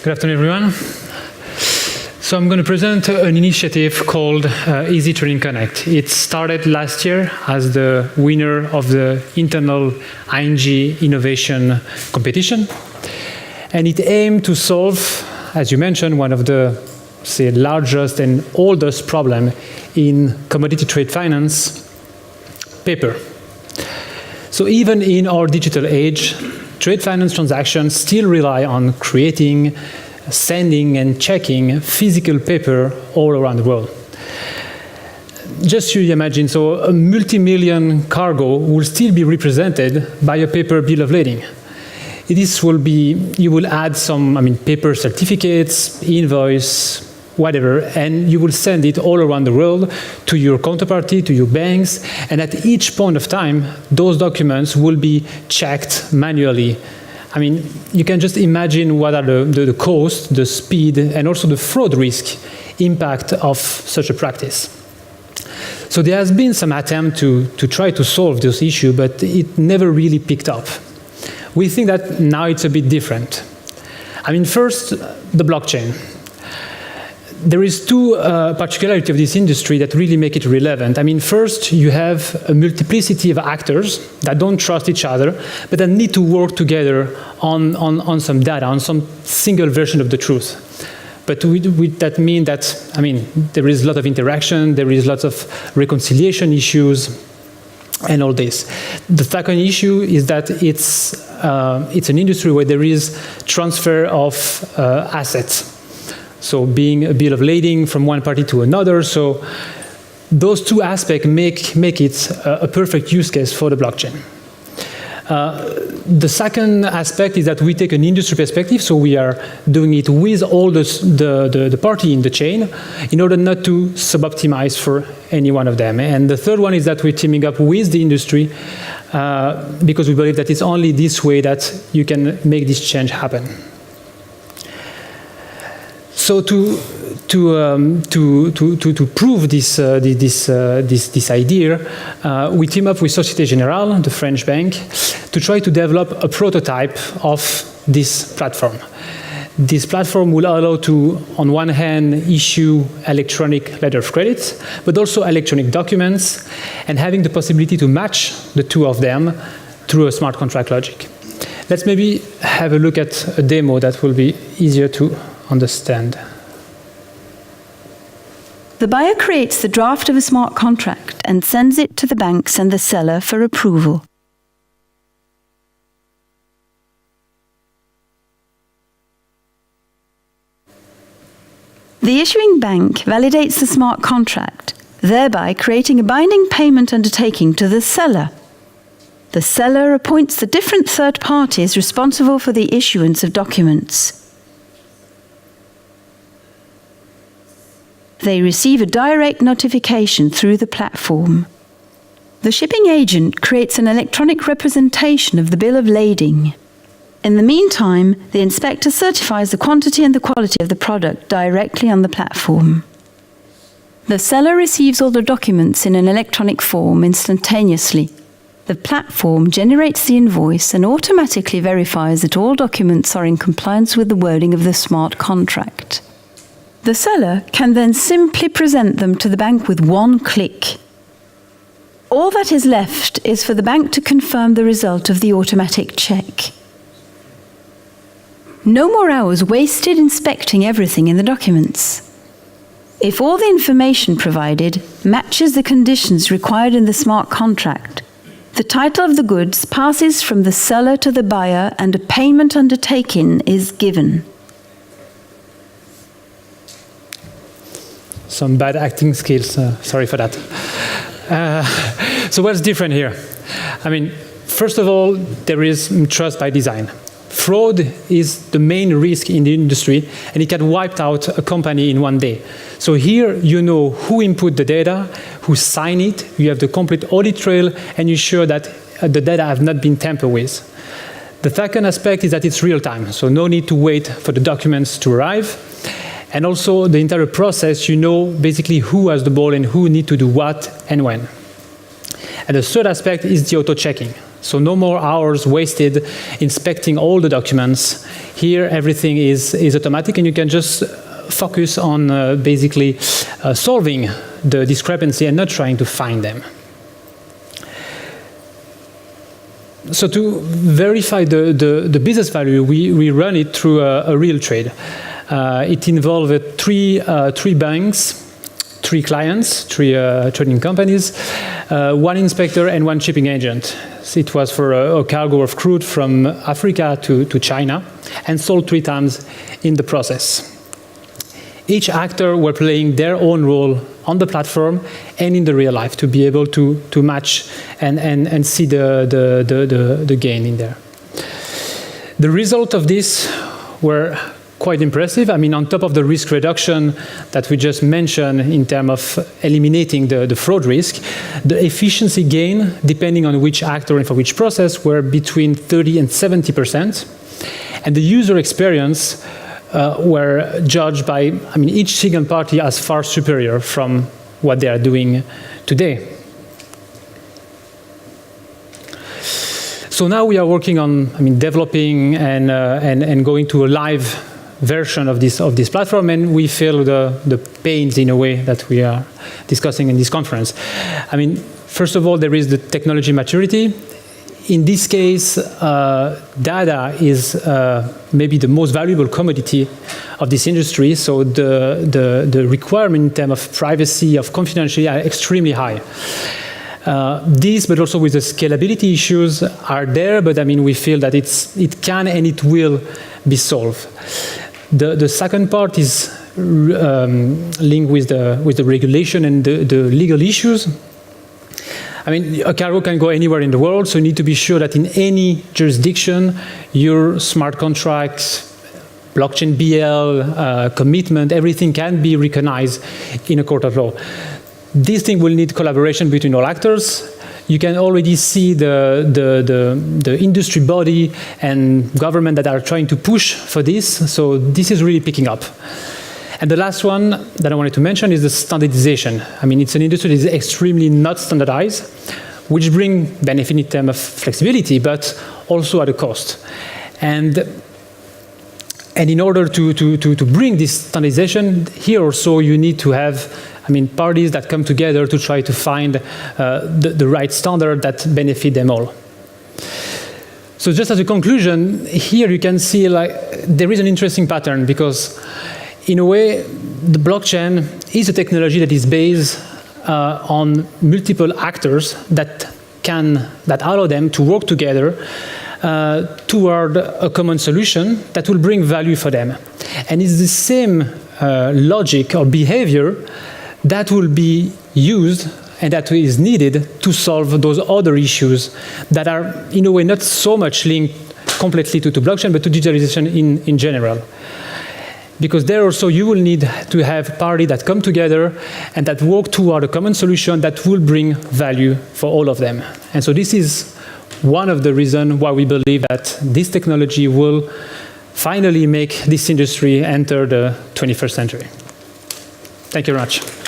Good afternoon, everyone. So I'm going to present an initiative called Easy Trading Connect. It started last year as the winner of the internal ING innovation competition. And it aimed to solve, as you mentioned, one of the largest and oldest problem in commodity trade finance, paper. So even in our digital age, trade finance transactions still rely on creating, sending, and checking physical paper all around the world. Just you imagine, so a multi-million cargo will still be represented by a paper bill of lading. This will be, you will add some, paper certificates, invoice, whatever, and you will send it all around the world to your counterparty, to your banks, and at each point of time, those documents will be checked manually. You can just imagine what are the cost, the speed, and also the fraud risk impact of such a practice. So there has been some attempt to try to solve this issue, but it never really picked up. We think that now it's a bit different. First, the blockchain. There is two particularities of this industry that really make it relevant. First, you have a multiplicity of actors that don't trust each other, but that need to work together on some data, on some single version of the truth. But that means that, there is a lot of interaction, there is lots of reconciliation issues, and all this. The second issue is that it's an industry where there is transfer of assets. So being a bill of lading from one party to another. So those two aspects make it a perfect use case for the blockchain. The second aspect is that we take an industry perspective, so we are doing it with all the party in the chain in order not to suboptimize for any one of them. And the third one is that we're teaming up with the industry because we believe that it's only this way that you can make this change happen. So to prove this idea, we team up with Société Générale, the French bank, to try to develop a prototype of this platform. This platform will allow to, on one hand, issue electronic letter of credit, but also electronic documents, and having the possibility to match the two of them through a smart contract logic. Let's maybe have a look at a demo that will be easier to understand. The buyer creates the draft of a smart contract and sends it to the banks and the seller for approval. The issuing bank validates the smart contract, thereby creating a binding payment undertaking to the seller. The seller appoints the different third parties responsible for the issuance of documents. They receive a direct notification through the platform. The shipping agent creates an electronic representation of the bill of lading. In the meantime, the inspector certifies the quantity and the quality of the product directly on the platform. The seller receives all the documents in an electronic form instantaneously. The platform generates the invoice and automatically verifies that all documents are in compliance with the wording of the smart contract. The seller can then simply present them to the bank with one click. All that is left is for the bank to confirm the result of the automatic check. No more hours wasted inspecting everything in the documents. If all the information provided matches the conditions required in the smart contract, the title of the goods passes from the seller to the buyer and a payment undertaking is given. Some bad acting skills, sorry for that. So what's different here? First of all, there is trust by design. Fraud is the main risk in the industry, and it can wipe out a company in one day. So here you know who input the data, who signed it, you have the complete audit trail, and you're sure that the data have not been tampered with. The second aspect is that it's real time, so no need to wait for the documents to arrive. And also the entire process, you know basically who has the ball and who need to do what and when. And the third aspect is the auto-checking. So no more hours wasted inspecting all the documents. Here, everything is automatic, and you can just focus on basically solving the discrepancy and not trying to find them. So to verify the business value, we run it through a real trade. It involved three banks, 3 clients, 3 trading companies, 1 inspector and 1 shipping agent. So it was for a cargo of crude from Africa to China, and sold 3 times in the process. Each actor were playing their own role on the platform and in the real life to be able to match and see the gain in there. The result of this were quite impressive. I mean, on top of the risk reduction that we just mentioned in terms of eliminating the fraud risk, the efficiency gain, depending on which actor and for which process, were between 30 and 70%. And the user experience were judged by, I mean, each single party as far superior from what they are doing today. So now we are working on, I mean, developing and going to a live version of this platform, and we feel the pains in a way that we are discussing in this conference. I mean, first of all, there is the technology maturity. In this case, data is maybe the most valuable commodity of this industry, so the requirement in terms of privacy, of confidentiality are extremely high. These, but also with the scalability issues, are there, but I mean, we feel that it can and it will be solved. The second part is linked with the regulation and the legal issues. I mean, a cargo can go anywhere in the world, so you need to be sure that in any jurisdiction, your smart contracts, blockchain BL, commitment, everything can be recognized in a court of law. This thing will need collaboration between all actors. You can already see the industry body and government that are trying to push for this, so this is really picking up. And the last one that I wanted to mention is the standardization. I mean, it's an industry that is extremely not standardized, which brings benefit in terms of flexibility, but also at a cost. And in order to bring this standardization, here also you need to have, I mean, parties that come together to try to find the right standard that benefit them all. So just as a conclusion, here you can see like there is an interesting pattern, because in a way, the blockchain is a technology that is based on multiple actors that allow them to work together toward a common solution that will bring value for them. And it's the same logic or behavior that will be used and that is needed to solve those other issues that are, in a way, not so much linked completely to blockchain, but to digitalization in general. Because there also you will need to have parties that come together and that work toward a common solution that will bring value for all of them. And so this is one of the reasons why we believe that this technology will finally make this industry enter the 21st century. Thank you very much.